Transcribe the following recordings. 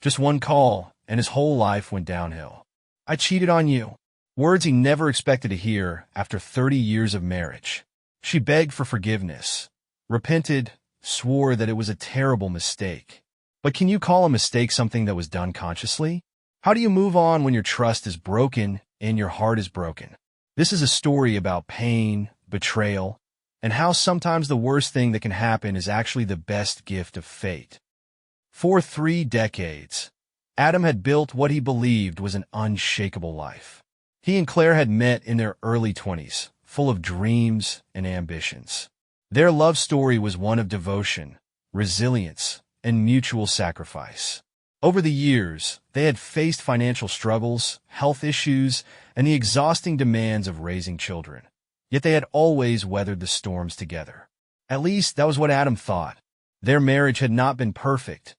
Just one call, and his whole life went downhill. I cheated on you. Words he never expected to hear after 30 years of marriage. She begged for forgiveness, repented, swore that it was a terrible mistake. But can you call a mistake something that was done consciously? How do you move on when your trust is broken and your heart is broken? This is a story about pain, betrayal, and how sometimes the worst thing that can happen is actually the best gift of fate. For 3 decades, Adam had built what he believed was an unshakable life. He and Claire had met in their early 20s, full of dreams and ambitions. Their love story was one of devotion, resilience, and mutual sacrifice. Over the years, they had faced financial struggles, health issues, and the exhausting demands of raising children. Yet they had always weathered the storms together. At least that was what Adam thought. Their marriage had not been perfect.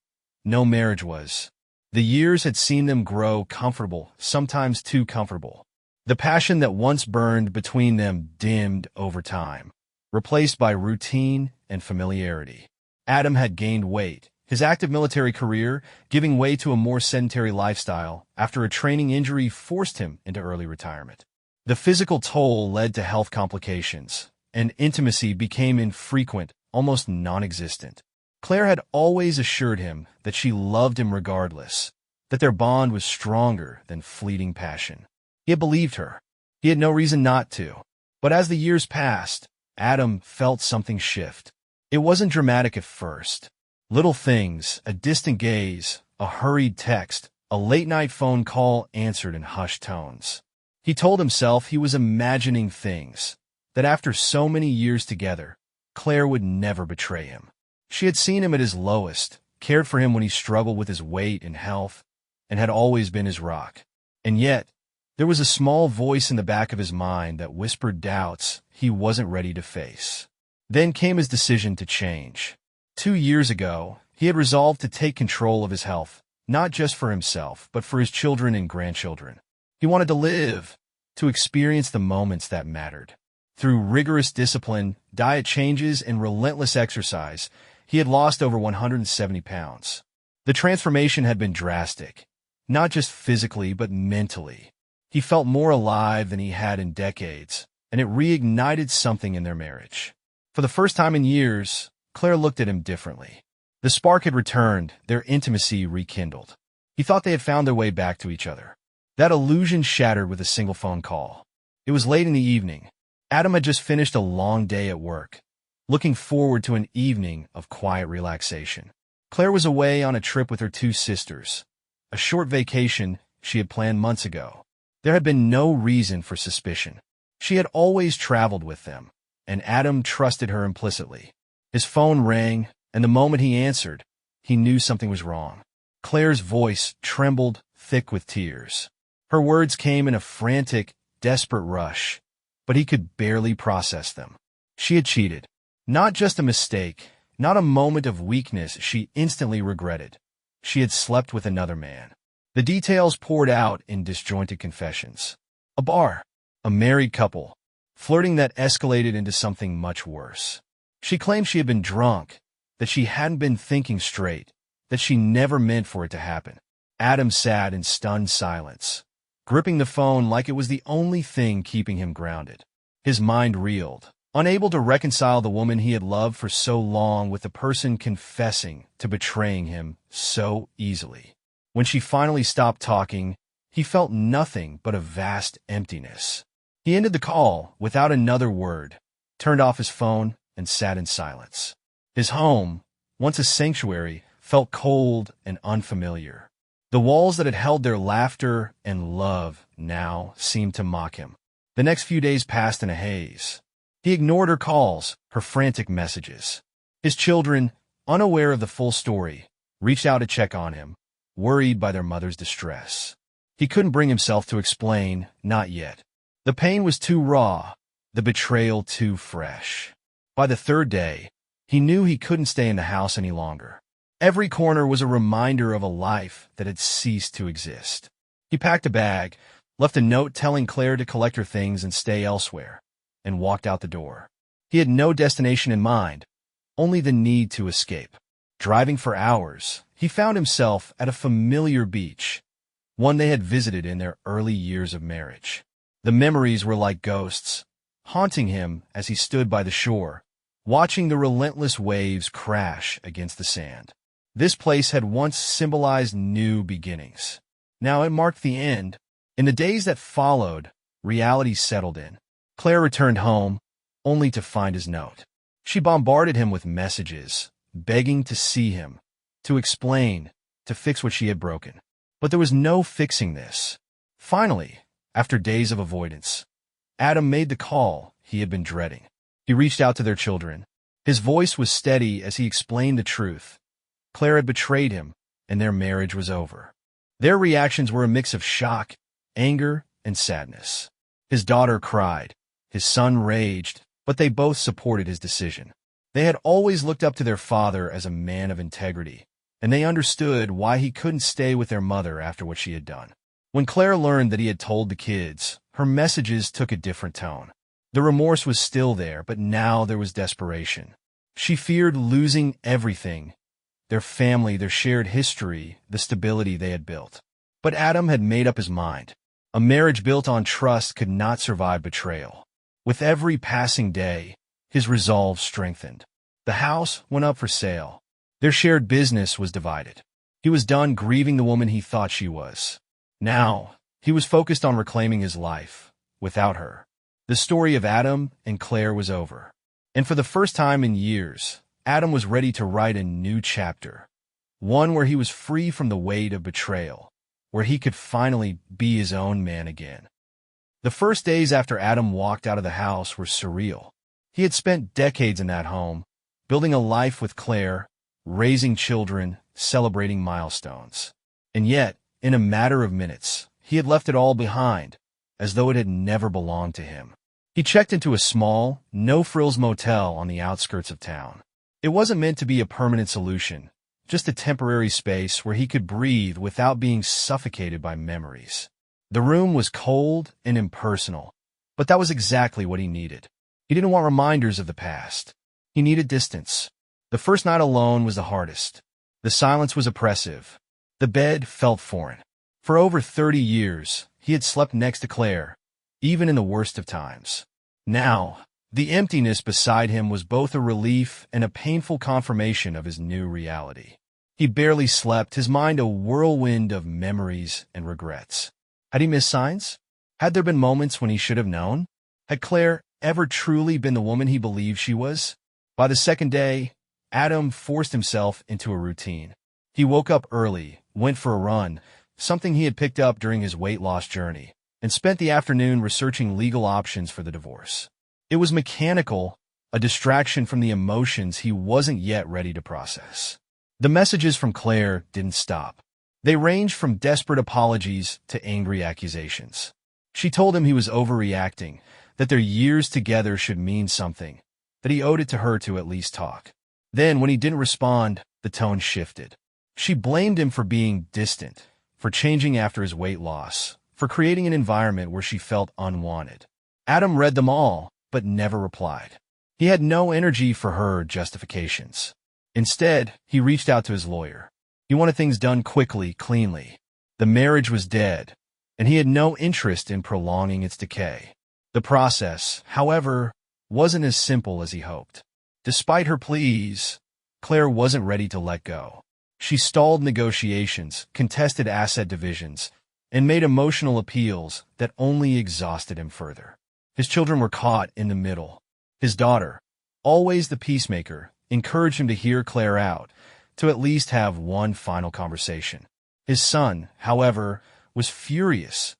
No marriage was. The years had seen them grow comfortable, sometimes too comfortable. The passion that once burned between them dimmed over time, replaced by routine and familiarity. Adam had gained weight, his active military career giving way to a more sedentary lifestyle after a training injury forced him into early retirement. The physical toll led to health complications, and intimacy became infrequent, almost non-existent. Claire had always assured him that she loved him regardless, that their bond was stronger than fleeting passion. He had believed her. He had no reason not to. But as the years passed, Adam felt something shift. It wasn't dramatic at first. Little things, a distant gaze, a hurried text, a late-night phone call answered in hushed tones. He told himself he was imagining things, that after so many years together, Claire would never betray him. She had seen him at his lowest, cared for him when he struggled with his weight and health, and had always been his rock. And yet, there was a small voice in the back of his mind that whispered doubts he wasn't ready to face. Then came his decision to change. 2 years ago, he had resolved to take control of his health, not just for himself, but for his children and grandchildren. He wanted to live, to experience the moments that mattered. Through rigorous discipline, diet changes, and relentless exercise, he had lost over 170 pounds. The transformation had been drastic, not just physically, but mentally. He felt more alive than he had in decades, and it reignited something in their marriage. For the first time in years, Claire looked at him differently. The spark had returned, their intimacy rekindled. He thought they had found their way back to each other. That illusion shattered with a single phone call. It was late in the evening. Adam had just finished a long day at work, looking forward to an evening of quiet relaxation. Claire was away on a trip with her 2 sisters, a short vacation she had planned months ago. There had been no reason for suspicion. She had always traveled with them, and Adam trusted her implicitly. His phone rang, and the moment he answered, he knew something was wrong. Claire's voice trembled, thick with tears. Her words came in a frantic, desperate rush, but he could barely process them. She had cheated. Not just a mistake, not a moment of weakness she instantly regretted. She had slept with another man. The details poured out in disjointed confessions. A bar, a married couple, flirting that escalated into something much worse. She claimed she had been drunk, that she hadn't been thinking straight, that she never meant for it to happen. Adam sat in stunned silence, gripping the phone like it was the only thing keeping him grounded. His mind reeled, unable to reconcile the woman he had loved for so long with the person confessing to betraying him so easily. When she finally stopped talking, he felt nothing but a vast emptiness. He ended the call without another word, turned off his phone, and sat in silence. His home, once a sanctuary, felt cold and unfamiliar. The walls that had held their laughter and love now seemed to mock him. The next few days passed in a haze. He ignored her calls, her frantic messages. His children, unaware of the full story, reached out to check on him, worried by their mother's distress. He couldn't bring himself to explain, not yet. The pain was too raw, the betrayal too fresh. By the 3rd day, he knew he couldn't stay in the house any longer. Every corner was a reminder of a life that had ceased to exist. He packed a bag, left a note telling Claire to collect her things and stay elsewhere, and walked out the door. He had no destination in mind, only the need to escape. Driving for hours, he found himself at a familiar beach, one they had visited in their early years of marriage. The memories were like ghosts, haunting him as he stood by the shore, watching the relentless waves crash against the sand. This place had once symbolized new beginnings. Now it marked the end. In the days that followed, reality settled in. Claire returned home, only to find his note. She bombarded him with messages, begging to see him, to explain, to fix what she had broken. But there was no fixing this. Finally, after days of avoidance, Adam made the call he had been dreading. He reached out to their children. His voice was steady as he explained the truth. Claire had betrayed him, and their marriage was over. Their reactions were a mix of shock, anger, and sadness. His daughter cried. His son raged, but they both supported his decision. They had always looked up to their father as a man of integrity, and they understood why he couldn't stay with their mother after what she had done. When Claire learned that he had told the kids, her messages took a different tone. The remorse was still there, but now there was desperation. She feared losing everything: their family, their shared history, the stability they had built. But Adam had made up his mind. A marriage built on trust could not survive betrayal. With every passing day, his resolve strengthened. The house went up for sale. Their shared business was divided. He was done grieving the woman he thought she was. Now, he was focused on reclaiming his life, without her. The story of Adam and Claire was over. And for the first time in years, Adam was ready to write a new chapter. One where he was free from the weight of betrayal, where he could finally be his own man again. The first days after Adam walked out of the house were surreal. He had spent decades in that home, building a life with Claire, raising children, celebrating milestones. And yet, in a matter of minutes, he had left it all behind, as though it had never belonged to him. He checked into a small, no-frills motel on the outskirts of town. It wasn't meant to be a permanent solution, just a temporary space where he could breathe without being suffocated by memories. The room was cold and impersonal, but that was exactly what he needed. He didn't want reminders of the past. He needed distance. The first night alone was the hardest. The silence was oppressive. The bed felt foreign. For over 30 years, he had slept next to Claire, even in the worst of times. Now, the emptiness beside him was both a relief and a painful confirmation of his new reality. He barely slept, his mind a whirlwind of memories and regrets. Had he missed signs? Had there been moments when he should have known? Had Claire ever truly been the woman he believed she was? By the second day, Adam forced himself into a routine. He woke up early, went for a run, something he had picked up during his weight loss journey, and spent the afternoon researching legal options for the divorce. It was mechanical, a distraction from the emotions he wasn't yet ready to process. The messages from Claire didn't stop. They ranged from desperate apologies to angry accusations. She told him he was overreacting, that their years together should mean something, that he owed it to her to at least talk. Then, when he didn't respond, the tone shifted. She blamed him for being distant, for changing after his weight loss, for creating an environment where she felt unwanted. Adam read them all, but never replied. He had no energy for her justifications. Instead, he reached out to his lawyer. He wanted things done quickly, cleanly. The marriage was dead, and he had no interest in prolonging its decay. The process, however, wasn't as simple as he hoped. Despite her pleas, Claire wasn't ready to let go. She stalled negotiations, contested asset divisions, and made emotional appeals that only exhausted him further. His children were caught in the middle. His daughter, always the peacemaker, encouraged him to hear Claire out, to at least have one final conversation. His son, however, was furious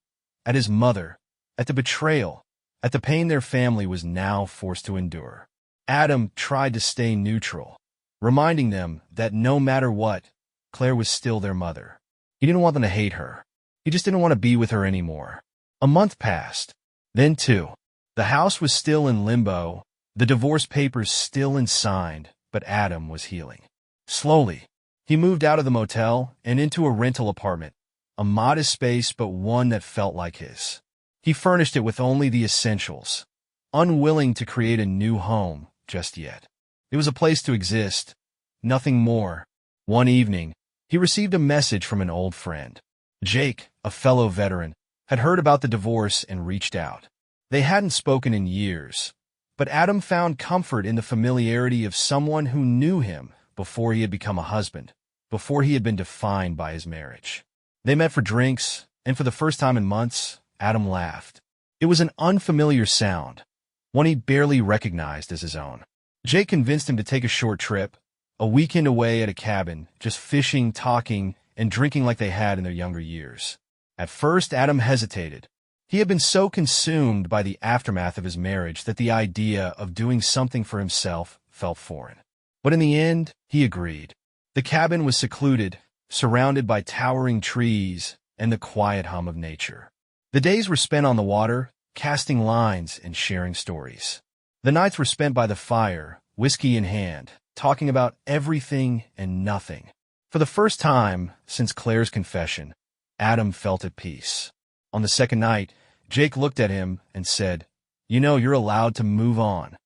at his mother, at the betrayal, at the pain their family was now forced to endure. Adam tried to stay neutral, reminding them that no matter what, Claire was still their mother. He didn't want them to hate her. He just didn't want to be with her anymore. A month passed. Then two. The house was still in limbo, the divorce papers still unsigned, but Adam was healing. Slowly, he moved out of the motel and into a rental apartment, a modest space but one that felt like his. He furnished it with only the essentials, unwilling to create a new home just yet. It was a place to exist, nothing more. One evening, He received a message from an old friend. Jake, a fellow veteran, had heard about the divorce and reached out. They hadn't spoken in years, but Adam found comfort in the familiarity of someone who knew him before he had become a husband, before he had been defined by his marriage. They met for drinks, and for the first time in months, Adam laughed. It was an unfamiliar sound, one he barely recognized as his own. Jake convinced him to take a short trip, a weekend away at a cabin, just fishing, talking, and drinking like they had in their younger years. At first, Adam hesitated. He had been so consumed by the aftermath of his marriage that the idea of doing something for himself felt foreign. But in the end, he agreed. The cabin was secluded, surrounded by towering trees and the quiet hum of nature. The days were spent on the water, casting lines and sharing stories. The nights were spent by the fire, whiskey in hand, talking about everything and nothing. For the first time since Claire's confession, Adam felt at peace. On the second night, Jake looked at him and said, "You know, you're allowed to move on."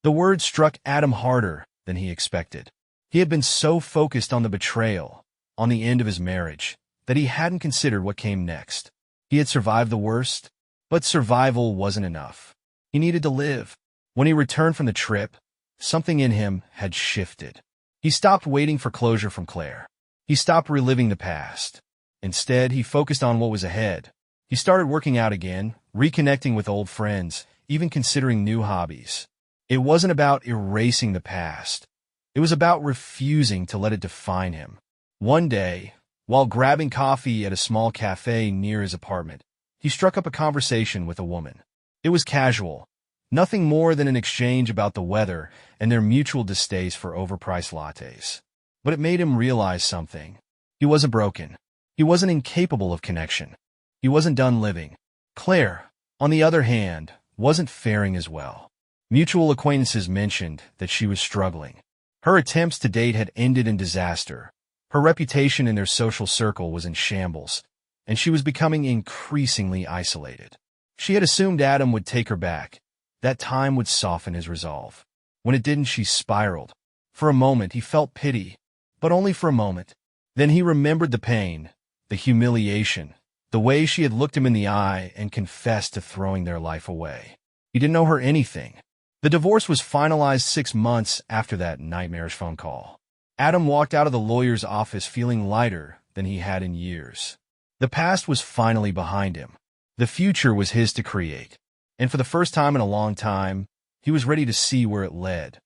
The words struck Adam harder than he expected. He had been so focused on the betrayal, on the end of his marriage, that he hadn't considered what came next. He had survived the worst, but survival wasn't enough. He needed to live. When he returned from the trip, something in him had shifted. He stopped waiting for closure from Claire. He stopped reliving the past. Instead, he focused on what was ahead. He started working out again, reconnecting with old friends, even considering new hobbies. It wasn't about erasing the past. It was about refusing to let it define him. One day, while grabbing coffee at a small cafe near his apartment, he struck up a conversation with a woman. It was casual, nothing more than an exchange about the weather and their mutual distaste for overpriced lattes. But it made him realize something. He wasn't broken. He wasn't incapable of connection. He wasn't done living. Claire, on the other hand, wasn't faring as well. Mutual acquaintances mentioned that she was struggling. Her attempts to date had ended in disaster. Her reputation in their social circle was in shambles, and she was becoming increasingly isolated. She had assumed Adam would take her back. That time would soften his resolve. When it didn't, she spiraled. For a moment, he felt pity, but only for a moment. Then he remembered the pain, the humiliation, the way she had looked him in the eye and confessed to throwing their life away. He didn't owe her anything. The divorce was finalized 6 months after that nightmarish phone call. Adam walked out of the lawyer's office feeling lighter than he had in years. The past was finally behind him. The future was his to create. And for the first time in a long time, he was ready to see where it led.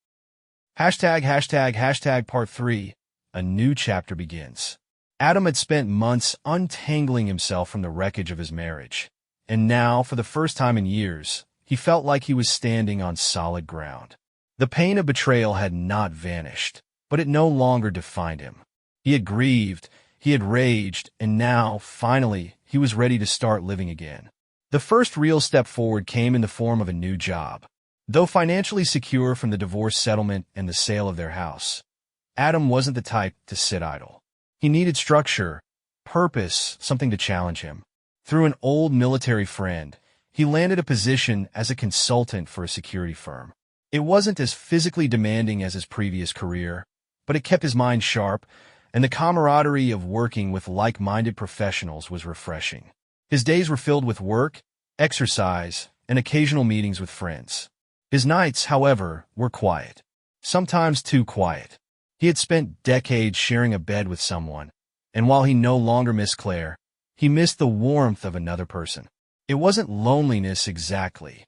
#### Part 3. A new chapter begins. Adam had spent months untangling himself from the wreckage of his marriage. And now, for the first time in years, he felt like he was standing on solid ground. The pain of betrayal had not vanished, but it no longer defined him. He had grieved, he had raged, and now, finally, he was ready to start living again. The first real step forward came in the form of a new job. Though financially secure from the divorce settlement and the sale of their house, Adam wasn't the type to sit idle. He needed structure, purpose, something to challenge him. Through an old military friend, he landed a position as a consultant for a security firm. It wasn't as physically demanding as his previous career, but it kept his mind sharp, and the camaraderie of working with like-minded professionals was refreshing. His days were filled with work, exercise, and occasional meetings with friends. His nights, however, were quiet, sometimes too quiet. He had spent decades sharing a bed with someone, and while he no longer missed Claire, he missed the warmth of another person. It wasn't loneliness exactly.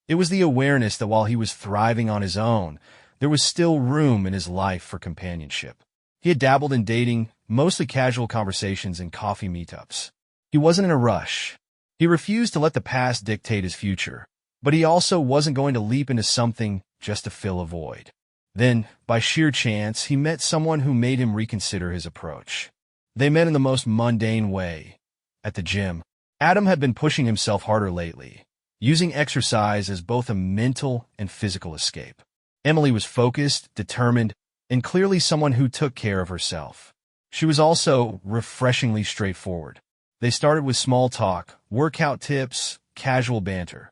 It was the awareness that while he was thriving on his own, there was still room in his life for companionship. He had dabbled in dating, mostly casual conversations and coffee meetups. He wasn't in a rush. He refused to let the past dictate his future, but he also wasn't going to leap into something just to fill a void. Then, by sheer chance, he met someone who made him reconsider his approach. They met in the most mundane way, at the gym. Adam had been pushing himself harder lately, using exercise as both a mental and physical escape. Emily was focused, determined, and clearly someone who took care of herself. She was also refreshingly straightforward. They started with small talk, workout tips, casual banter,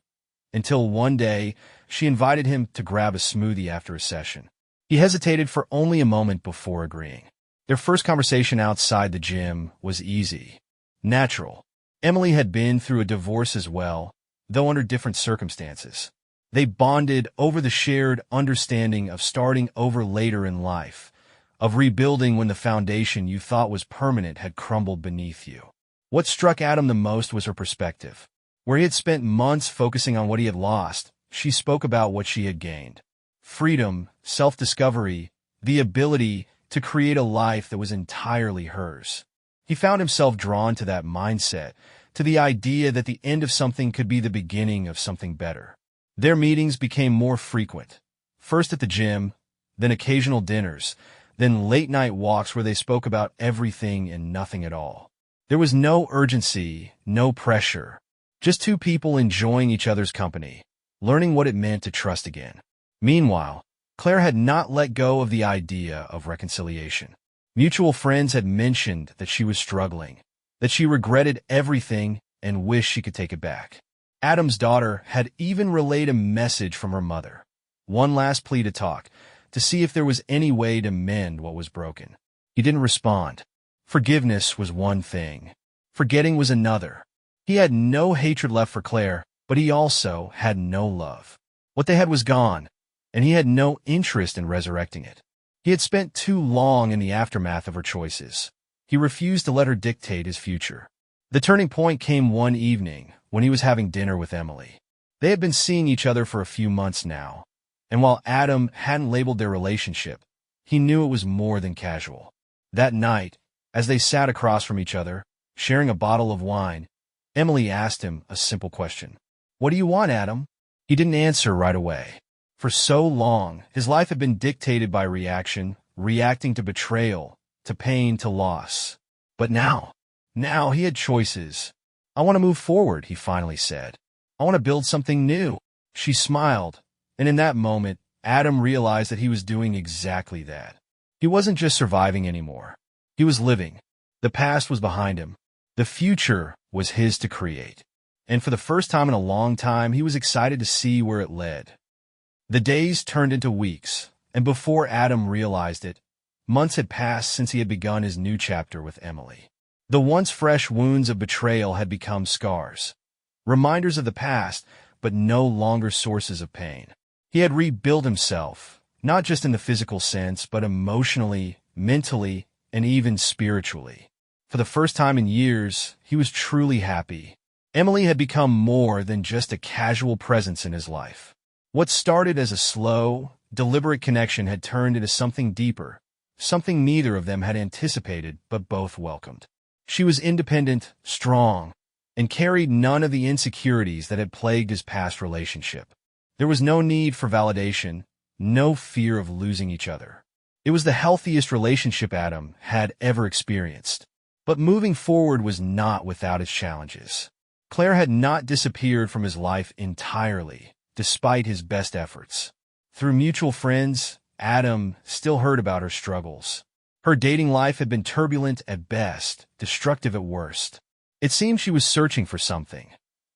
until one day she invited him to grab a smoothie after a session. He hesitated for only a moment before agreeing. Their first conversation outside the gym was easy, natural. Emily had been through a divorce as well, though under different circumstances. They bonded over the shared understanding of starting over later in life, of rebuilding when the foundation you thought was permanent had crumbled beneath you. What struck Adam the most was her perspective. Where he had spent months focusing on what he had lost, she spoke about what she had gained. Freedom, self-discovery, the ability to create a life that was entirely hers. He found himself drawn to that mindset, to the idea that the end of something could be the beginning of something better. Their meetings became more frequent, first at the gym, then occasional dinners, then late-night walks where they spoke about everything and nothing at all. There was no urgency, no pressure, just two people enjoying each other's company, learning what it meant to trust again. Meanwhile, Claire had not let go of the idea of reconciliation. Mutual friends had mentioned that she was struggling, that she regretted everything and wished she could take it back. Adam's daughter had even relayed a message from her mother, one last plea to talk, to see if there was any way to mend what was broken. He didn't respond. Forgiveness was one thing. Forgetting was another. He had no hatred left for Claire, but he also had no love. What they had was gone, and he had no interest in resurrecting it. He had spent too long in the aftermath of her choices. He refused to let her dictate his future. The turning point came one evening when he was having dinner with Emily. They had been seeing each other for a few months now, and while Adam hadn't labeled their relationship, he knew it was more than casual. That night, as they sat across from each other, sharing a bottle of wine, Emily asked him a simple question. "What do you want, Adam?" He didn't answer right away. For so long, his life had been dictated by reacting to betrayal, to pain, to loss. But now he had choices. "I want to move forward," he finally said. "I want to build something new." She smiled, and in that moment, Adam realized that he was doing exactly that. He wasn't just surviving anymore. He was living. The past was behind him. The future was his to create. And for the first time in a long time, he was excited to see where it led. The days turned into weeks, and before Adam realized it, months had passed since he had begun his new chapter with Emily. The once fresh wounds of betrayal had become scars, reminders of the past, but no longer sources of pain. He had rebuilt himself, not just in the physical sense, but emotionally, mentally, and even spiritually. For the first time in years, he was truly happy. Emily had become more than just a casual presence in his life. What started as a slow, deliberate connection had turned into something deeper, something neither of them had anticipated but both welcomed. She was independent, strong, and carried none of the insecurities that had plagued his past relationship. There was no need for validation, no fear of losing each other. It was the healthiest relationship Adam had ever experienced. But moving forward was not without its challenges. Claire had not disappeared from his life entirely, despite his best efforts. Through mutual friends, Adam still heard about her struggles. Her dating life had been turbulent at best, destructive at worst. It seemed she was searching for something.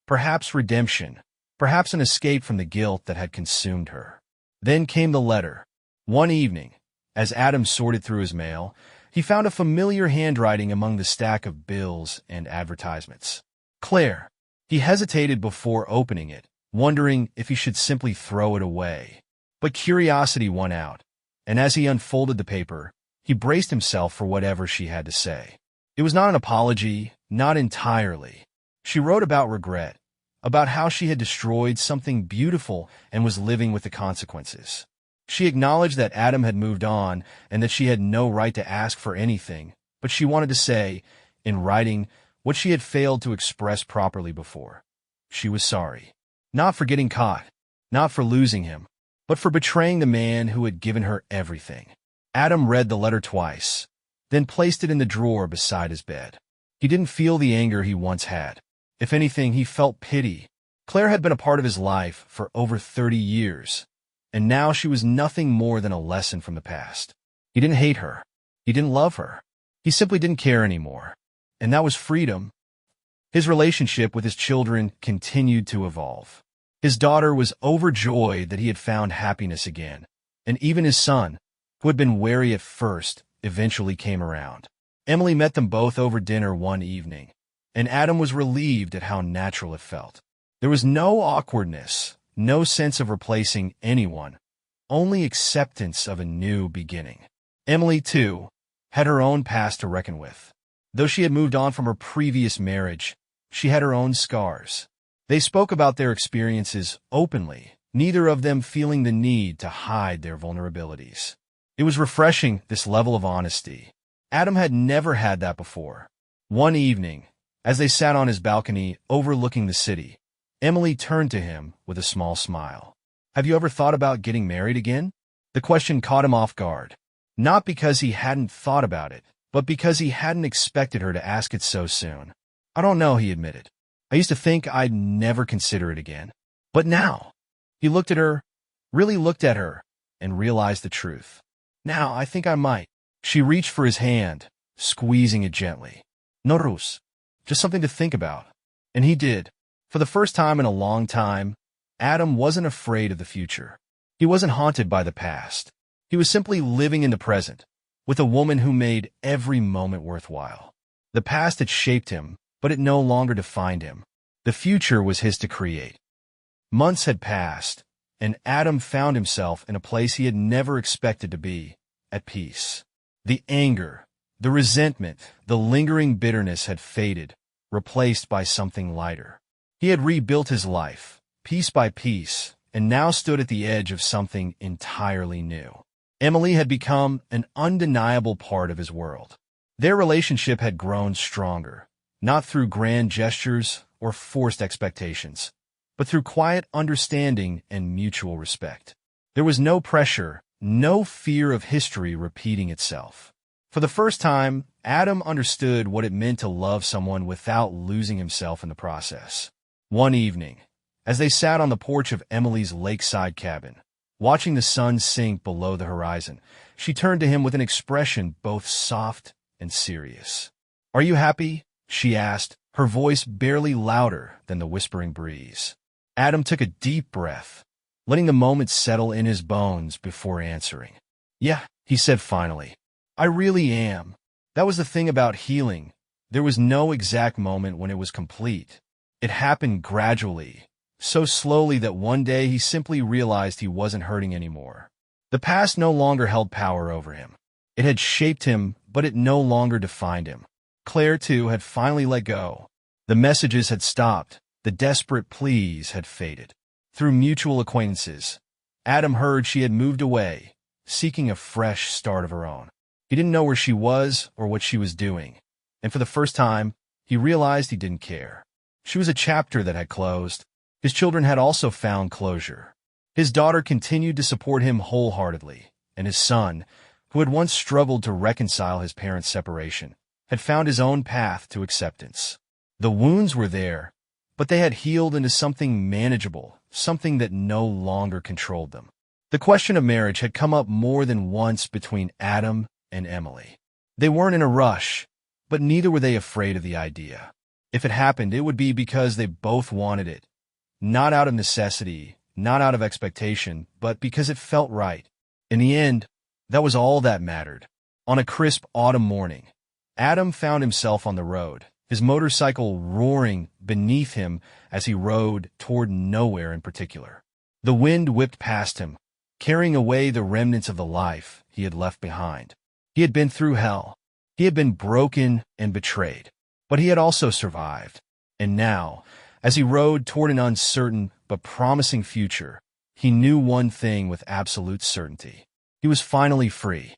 Perhaps redemption, perhaps an escape from the guilt that had consumed her. Then came the letter. One evening, as Adam sorted through his mail, he found a familiar handwriting among the stack of bills and advertisements. Claire. He hesitated before opening it, wondering if he should simply throw it away. But curiosity won out, and as he unfolded the paper, he braced himself for whatever she had to say. It was not an apology, not entirely. She wrote about regret, about how she had destroyed something beautiful and was living with the consequences. She acknowledged that Adam had moved on and that she had no right to ask for anything, but she wanted to say, in writing, what she had failed to express properly before. She was sorry. Not for getting caught, not for losing him, but for betraying the man who had given her everything. Adam read the letter twice, then placed it in the drawer beside his bed. He didn't feel the anger he once had. If anything, he felt pity. Claire had been a part of his life for over 30 years, and now she was nothing more than a lesson from the past. He didn't hate her. He didn't love her. He simply didn't care anymore. And that was freedom. His relationship with his children continued to evolve. His daughter was overjoyed that he had found happiness again, and even his son, who had been wary at first, eventually came around. Emily met them both over dinner one evening, and Adam was relieved at how natural it felt. There was no awkwardness, no sense of replacing anyone, only acceptance of a new beginning. Emily, too, had her own past to reckon with. Though she had moved on from her previous marriage, she had her own scars. They spoke about their experiences openly, neither of them feeling the need to hide their vulnerabilities. It was refreshing, this level of honesty. Adam had never had that before. One evening, as they sat on his balcony overlooking the city, Emily turned to him with a small smile. "Have you ever thought about getting married again?" The question caught him off guard. Not because he hadn't thought about it, but because he hadn't expected her to ask it so soon. "I don't know," he admitted. "I used to think I'd never consider it again. But now," he looked at her, really looked at her, and realized the truth. "Now, I think I might." She reached for his hand, squeezing it gently. "No rus. Just something to think about." And he did. For the first time in a long time, Adam wasn't afraid of the future. He wasn't haunted by the past. He was simply living in the present, with a woman who made every moment worthwhile. The past had shaped him, but it no longer defined him. The future was his to create. Months had passed, and Adam found himself in a place he had never expected to be, at peace. The anger, the resentment, the lingering bitterness had faded, replaced by something lighter. He had rebuilt his life, piece by piece, and now stood at the edge of something entirely new. Emily had become an undeniable part of his world. Their relationship had grown stronger, not through grand gestures or forced expectations, but through quiet understanding and mutual respect. There was no pressure, no fear of history repeating itself. For the first time, Adam understood what it meant to love someone without losing himself in the process. One evening, as they sat on the porch of Emily's lakeside cabin, watching the sun sink below the horizon, she turned to him with an expression both soft and serious. "Are you happy?" she asked, her voice barely louder than the whispering breeze. Adam took a deep breath, letting the moment settle in his bones before answering. "Yeah," he said finally. "I really am." That was the thing about healing. There was no exact moment when it was complete. It happened gradually, so slowly that one day he simply realized he wasn't hurting anymore. The past no longer held power over him. It had shaped him, but it no longer defined him. Claire, too, had finally let go. The messages had stopped. The desperate pleas had faded. Through mutual acquaintances, Adam heard she had moved away, seeking a fresh start of her own. He didn't know where she was or what she was doing, and for the first time, he realized he didn't care. She was a chapter that had closed. His children had also found closure. His daughter continued to support him wholeheartedly, and his son, who had once struggled to reconcile his parents' separation, had found his own path to acceptance. The wounds were there, but they had healed into something manageable, something that no longer controlled them. The question of marriage had come up more than once between Adam and Emily. They weren't in a rush, but neither were they afraid of the idea. If it happened, it would be because they both wanted it, not out of necessity, not out of expectation, but because it felt right. In the end, that was all that mattered. On a crisp autumn morning, Adam found himself on the road, his motorcycle roaring beneath him as he rode toward nowhere in particular. The wind whipped past him, carrying away the remnants of the life he had left behind. He had been through hell. He had been broken and betrayed, but he had also survived. And now, as he rode toward an uncertain but promising future, he knew one thing with absolute certainty. He was finally free.